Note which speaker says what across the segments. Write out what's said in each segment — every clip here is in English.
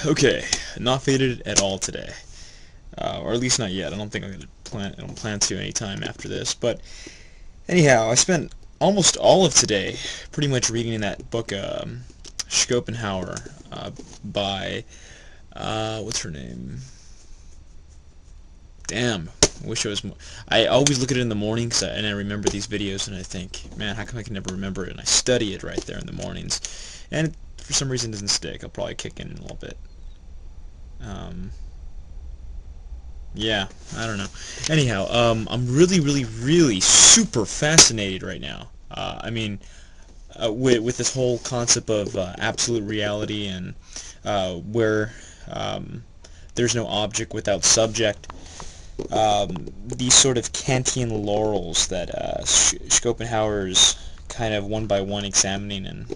Speaker 1: Okay, not faded at all today, or at least not yet. I don't think I'm gonna plan. I don't plan to anytime after this. But anyhow, I spent almost all of today pretty much reading that book, Schopenhauer, by what's her name? Damn. I wish I was. I always look at it in the morning, and I remember these videos, and I think, man, how come I can never remember it? And I study it right there in the mornings, and for some reason it doesn't stick. I'll probably kick in a little bit. Um, Yeah, I don't know. Anyhow, I'm really, really, really super fascinated right now. With this whole concept of absolute reality and where there's no object without subject. These sort of Kantian laurels that Schopenhauer's kind of one by one examining and,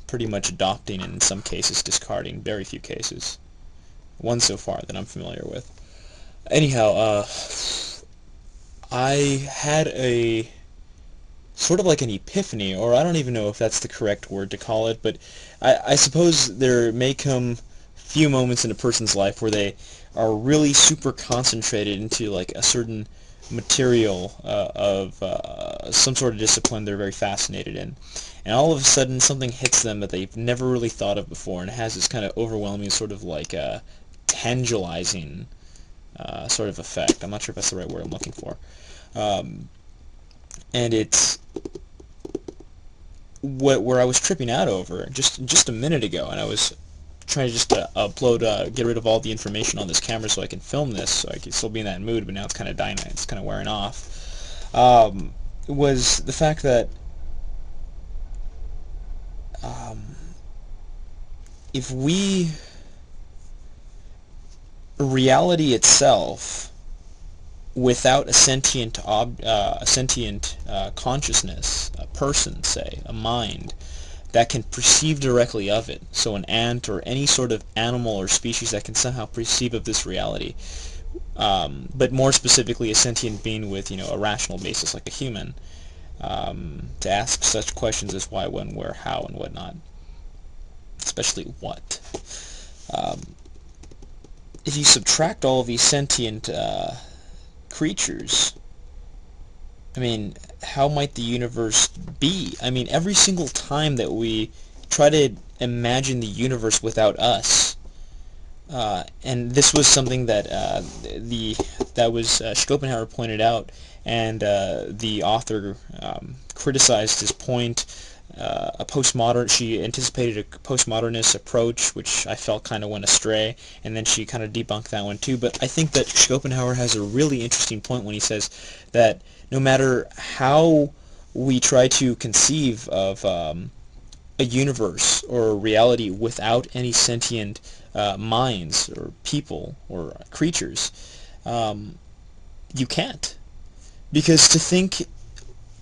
Speaker 1: pretty much adopting and in some cases discarding, very few cases. One so far that I'm familiar with. Anyhow, I had a sort of like an epiphany, or I don't even know if that's the correct word to call it, but I suppose there may come few moments in a person's life where they are really super concentrated into like a certain material of some sort of discipline they're very fascinated in. And all of a sudden something hits them that they've never really thought of before, and it has this kind of overwhelming sort of like tangalizing sort of effect. I'm not sure if that's the right word I'm looking for. And it's where I was tripping out over just a minute ago, and I was trying to just upload, get rid of all the information on this camera so I can film this, so I can still be in that mood, but now it's kind of dying, it's kind of wearing off, was the fact that if reality itself, without a sentient consciousness, a person, say, a mind, that can perceive directly of it, so an ant or any sort of animal or species that can somehow perceive of this reality, but more specifically a sentient being with, a rational basis like a human, to ask such questions as why, when, where, how, and whatnot, especially what. If you subtract all of these sentient creatures, I mean, how might the universe be? I mean, every single time that we try to imagine the universe without us, and this was something that Schopenhauer pointed out, and the author criticized his point. She anticipated a postmodernist approach, which I felt kind of went astray, and then she kind of debunked that one too. But I think that Schopenhauer has a really interesting point when he says that no matter how we try to conceive of a universe or a reality without any sentient minds or people or creatures, you can't. Because to think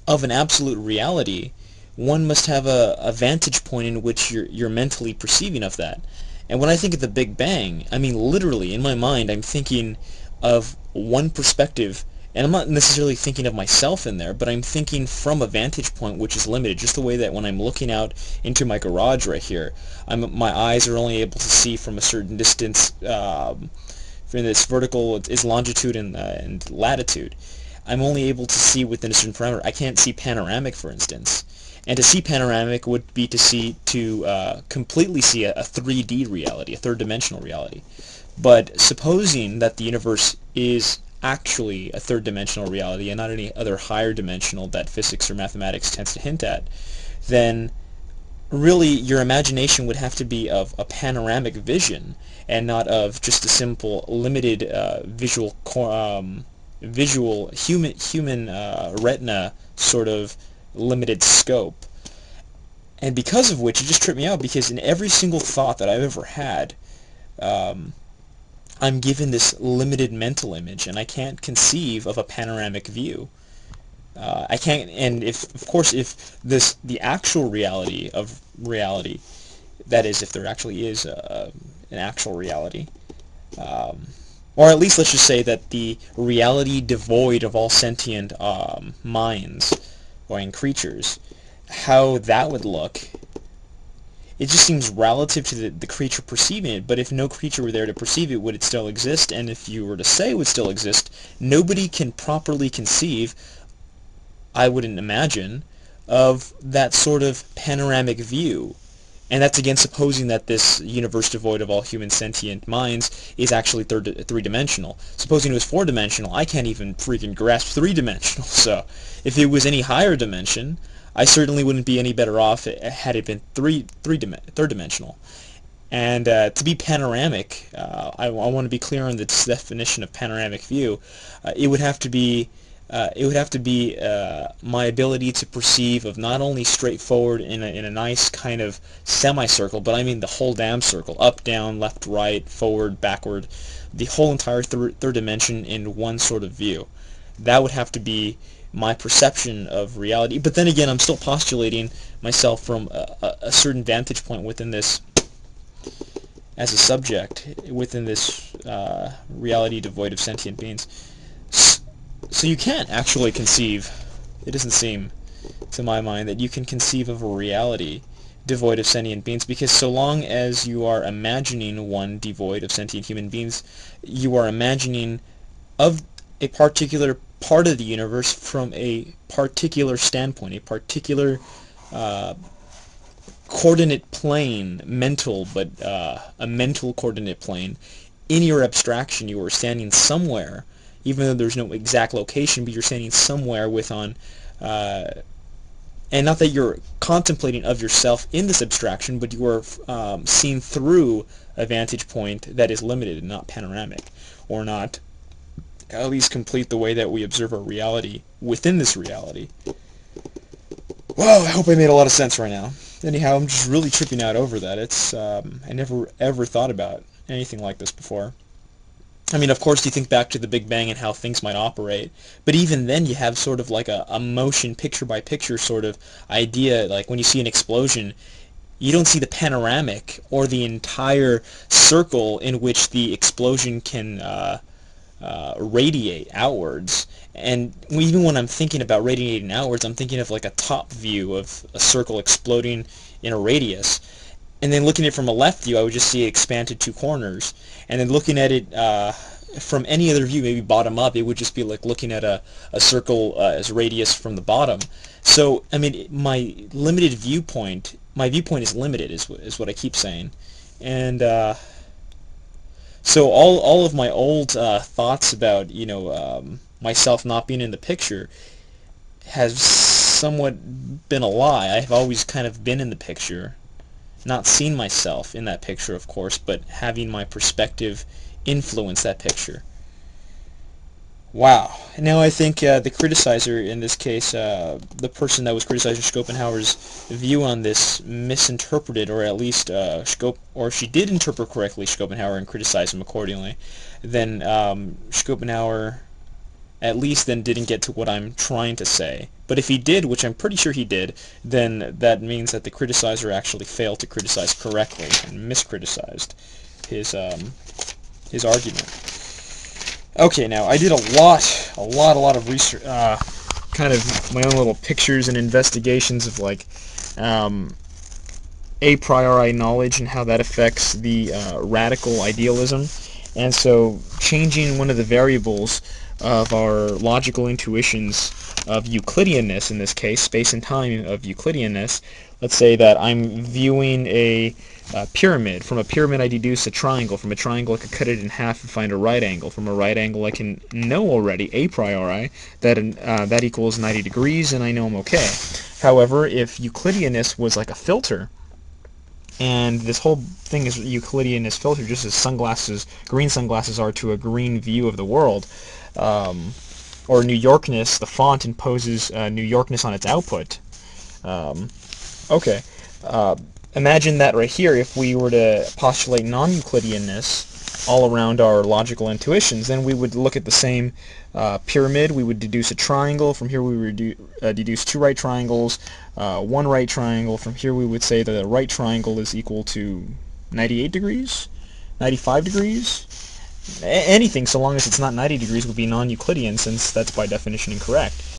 Speaker 1: of an absolute reality, one must have a vantage point in which you're mentally perceiving of that. And when I think of the Big Bang, I mean literally in my mind I'm thinking of one perspective, and I'm not necessarily thinking of myself in there, but I'm thinking from a vantage point which is limited, just the way that when I'm looking out into my garage right here, my eyes are only able to see from a certain distance, from this vertical is longitude and latitude. I'm only able to see within a certain parameter. I can't see panoramic, for instance. And to see panoramic would be to completely see a 3D reality, a third-dimensional reality. But supposing that the universe is actually a third-dimensional reality and not any other higher dimensional that physics or mathematics tends to hint at, then really your imagination would have to be of a panoramic vision and not of just a simple limited visual human retina sort of limited scope. And because of which it just tripped me out, because in every single thought that I've ever had, I'm given this limited mental image, and I can't conceive of a panoramic view. I can't, and of course, if the actual reality of reality, that is, if there actually is an actual reality, or at least let's just say that the reality devoid of all sentient minds or creatures, how that would look it just seems relative to the creature perceiving it. But if no creature were there to perceive it, would it still exist? And if you were to say it would still exist, nobody can properly conceive, I wouldn't imagine, of that sort of panoramic view. And that's again supposing that this universe devoid of all human sentient minds is actually three-dimensional. Supposing it was four-dimensional, I can't even freaking grasp three-dimensional. So if it was any higher dimension, I certainly wouldn't be any better off had it been third-dimensional. And to be panoramic, I want to be clear on this definition of panoramic view. It would have to be my ability to perceive of not only straightforward in a nice kind of semicircle, but I mean the whole damn circle, up, down, left, right, forward, backward, the whole entire third dimension in one sort of view. That would have to be my perception of reality. But then again, I'm still postulating myself from a certain vantage point within this, as a subject, within this reality devoid of sentient beings. So you can't actually conceive, it doesn't seem to my mind, that you can conceive of a reality devoid of sentient beings, because so long as you are imagining one devoid of sentient human beings, you are imagining of a particular part of the universe from a particular standpoint, a particular coordinate plane, mental, but a mental coordinate plane. In your abstraction, you are standing somewhere, even though there's no exact location, but you're standing somewhere and not that you're contemplating of yourself in this abstraction, but you are seen through a vantage point that is limited and not panoramic, or not at least complete the way that we observe our reality within this reality. Well, I hope I made a lot of sense right now. Anyhow, I'm just really tripping out over that. It's I never ever thought about anything like this before. I mean, of course, you think back to the Big Bang and how things might operate, but even then you have sort of like a motion picture-by-picture sort of idea. Like when you see an explosion, you don't see the panoramic or the entire circle in which the explosion can radiate outwards. And even when I'm thinking about radiating outwards, I'm thinking of like a top view of a circle exploding in a radius. And then looking at it from a left view, I would just see it expand to two corners. And then looking at it from any other view, maybe bottom up, it would just be like looking at a circle as radius from the bottom. So, I mean, my viewpoint is limited, is what I keep saying. And so all of my old thoughts about, myself not being in the picture has somewhat been a lie. I've always kind of been in the picture. Not seen myself in that picture, of course, but having my perspective influence that picture. Wow. Now I think the criticizer in this case, the person that was criticizing Schopenhauer's view on this, misinterpreted, or at least or she did interpret correctly Schopenhauer and criticize him accordingly. Then Schopenhauer at least then didn't get to what I'm trying to say. But if he did, which I'm pretty sure he did, then that means that the criticizer actually failed to criticize correctly and miscriticized his argument. Okay, now I did a lot of research, kind of my own little pictures and investigations of like a priori knowledge and how that affects the radical idealism. And so changing one of the variables of our logical intuitions of Euclideanness, in this case, space and time of Euclideanness, let's say that I'm viewing a pyramid. From a pyramid I deduce a triangle. From a triangle I could cut it in half and find a right angle. From a right angle I can know already, a priori, that that equals 90 degrees, and I know I'm okay. However, if Euclideanness was like a filter, and this whole thing is Euclideanness filter, just as green sunglasses are to a green view of the world, or New Yorkness, the font imposes New Yorkness on its output. Okay, imagine that right here. If we were to postulate non-Euclideanness all around our logical intuitions, then we would look at the same pyramid. We would deduce a triangle. From here we would deduce two right triangles, one right triangle. From here we would say that the right triangle is equal to 98 degrees, 95 degrees. Anything, so long as it's not 90 degrees, would be non-Euclidean, since that's by definition incorrect.